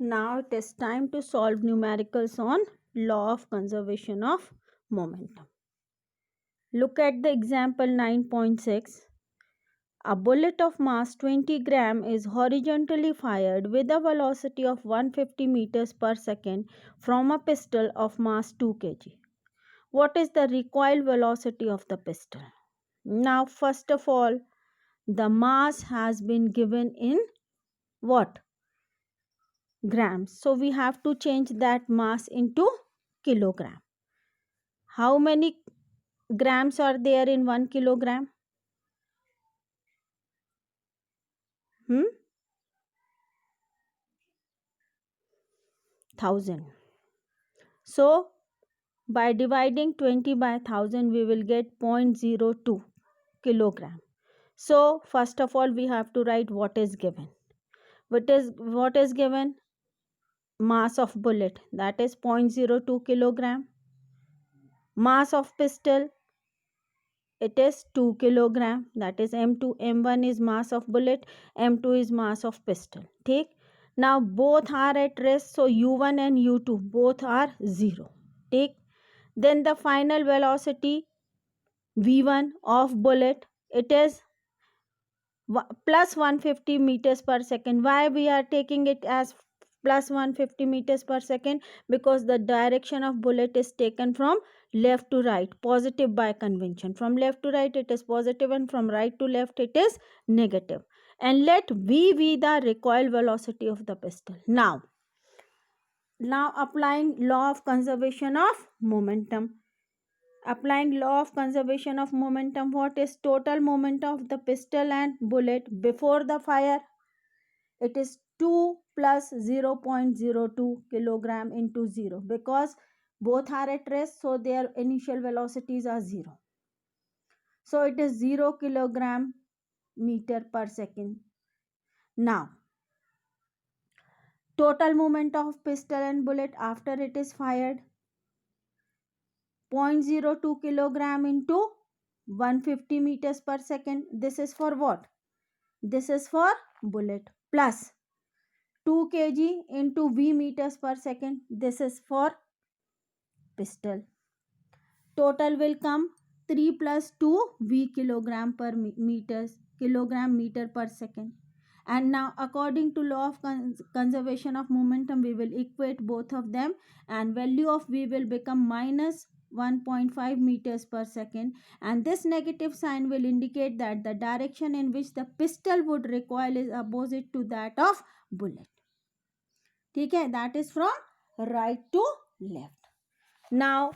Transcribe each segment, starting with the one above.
Now it is time to solve numericals on law of conservation of momentum. Look at the example 9.6. A bullet of mass 20 gram is horizontally fired with a velocity of 150 meters per second from a pistol of mass 2 kg. What is the recoil velocity of the pistol? Now, first of all, the mass has been given in what? Grams. So we have to change that mass into kilogram. How many grams are there in 1 kilogram? 1000. So by dividing 20 by 1000 we will get 0.02 kilogram. So first of all we have to write what is given. What is given? Mass of bullet, that is 0.02 kilogram. Mass of pistol, it is 2 kilogram, that is m2. M1 is mass of bullet, m2 is mass of pistol. ठीक. Now both are at rest, so u1 and u2 both are 0. ठीक. Then the final velocity v1 of bullet, it is plus 150 meters per second. Why we are taking it as plus 150 meters per second? Because the direction of bullet is taken from left to right, positive by convention. From left to right it is positive, and from right to left it is negative. And let v be the recoil velocity of the pistol. Now applying law of conservation of momentum. Applying law of conservation of momentum, what is total momentum of the pistol and bullet before the fire? It is 2 plus 0.02 kilogram into 0, because both are at rest, so their initial velocities are 0. So it is 0 kilogram meter per second. Now total momentum of pistol and bullet after it is fired, 0.02 kilogram into 150 meters per second. This is for what? This is for bullet, plus 2 kg into v meters per second. This is for pistol. Total will come 3 plus 2 v kilogram per kilogram meter per second. And now according to law of conservation of momentum, we will equate both of them, and value of v will become minus 1.5 meters per second, and this negative sign will indicate that the direction in which the pistol would recoil is opposite to that of bullet. ठीक है, that is from right to left. Now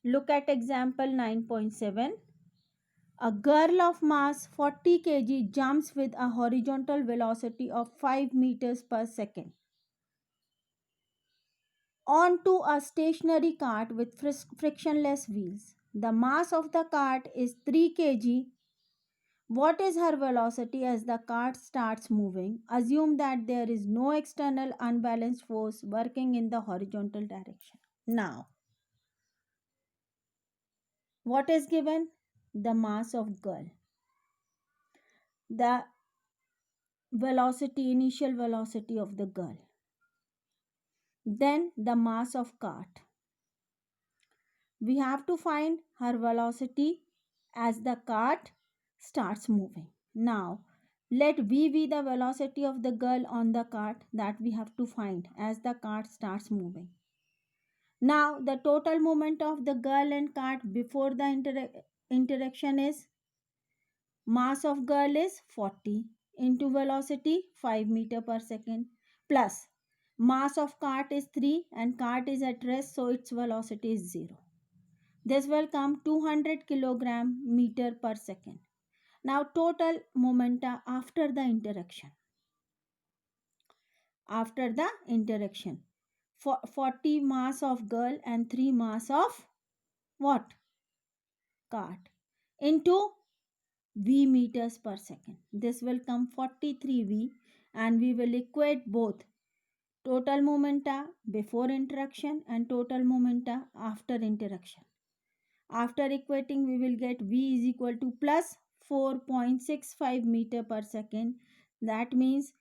look at example 9.7. A girl of mass 40 kg jumps with a horizontal velocity of 5 meters per second onto a stationary cart with frictionless wheels. The mass of the cart is 3 kg. What is her velocity as the cart starts moving? Assume that there is no external unbalanced force working in the horizontal direction. Now, what is given? The mass of girl, the velocity, initial velocity of the girl, then the mass of cart. We have to find her velocity as the cart starts moving. Now let v be the velocity of the girl on the cart, that we have to find as the cart starts moving. Now the total movement of the girl and cart before the interaction is, mass of girl is 40 into velocity 5 meter per second, plus mass of cart is 3 and cart is at rest, so its velocity is 0. This will come 200 kilogram meter per second. Now total momenta after the interaction. After the interaction, 40 mass of girl and 3 mass of what? Cart into v meters per second. This will come 43 v, and we will equate both total momenta before interaction and total momenta after interaction. After equating, we will get v is equal to plus 4.65 meter per second. That means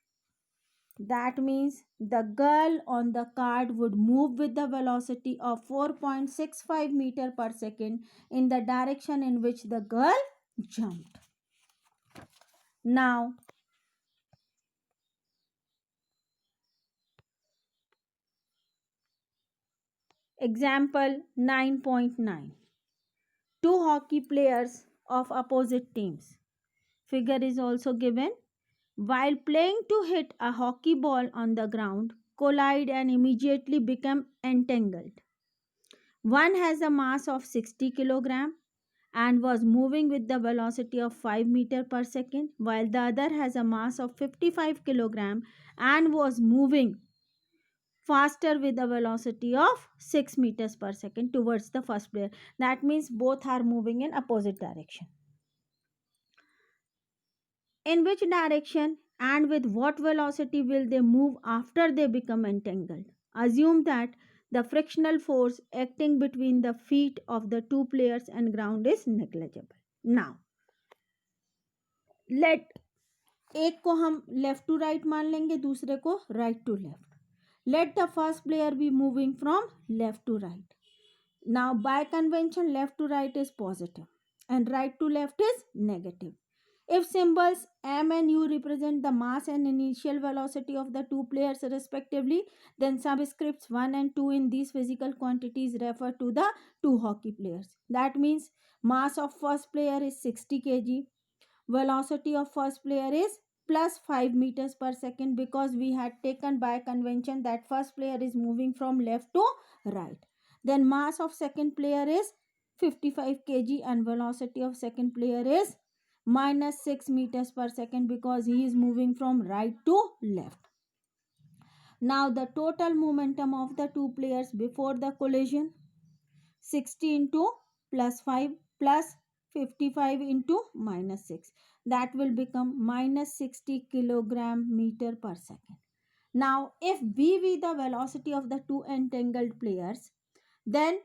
the girl on the card would move with the velocity of 4.65 meter per second in the direction in which the girl jumped. Now, example 9.9. Two hockey players of opposite teams. Figure is also given. While playing to hit a hockey ball on the ground, collide and immediately become entangled. One has a mass of 60 kg and was moving with the velocity of 5 meter per second, while the other has a mass of 55 kg and was moving faster with a velocity of 6 meters per second towards the first player. That means both are moving in opposite direction. In which direction and with what velocity will they move after they become entangled? Assume that the frictional force acting between the feet of the two players and ground is negligible. Now, let एक को हम left to right मान लेंगे, दूसरे को right to left. Let the first player be moving from left to right. Now, by convention, left to right is positive and right to left is negative. If symbols M and U represent the mass and initial velocity of the two players respectively, then subscripts 1 and 2 in these physical quantities refer to the two hockey players. That means mass of first player is 60 kg, velocity of first player is plus 5 meters per second, because we had taken by convention that first player is moving from left to right. Then mass of second player is 55 kg and velocity of second player is minus 6 meters per second, because he is moving from right to left. Now the total momentum of the two players before the collision, 60 into plus 5 plus 55 into minus 6, that will become minus 60 kilogram meter per second. Now if v be the velocity of the two entangled players, then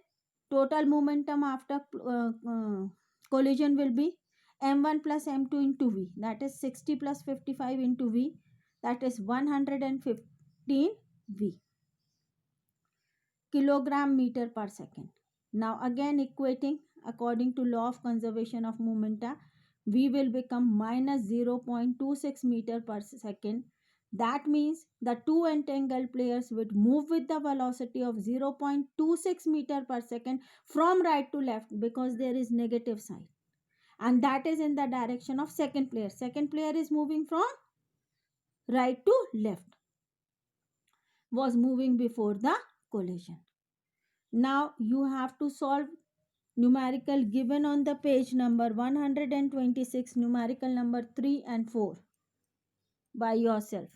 total momentum after collision will be m1 plus m2 into v, that is 60 plus 55 into v, that is 115 v kilogram meter per second. Now again equating according to law of conservation of momenta, v will become minus 0.26 meter per second. That means the two entangled players would move with the velocity of 0.26 meter per second from right to left, because there is negative sign, and that is in the direction of second player. Second player is moving from right to left, was moving before the collision. Now you have to solve numerical given on the page number 126, numerical number 3 and 4 by yourself.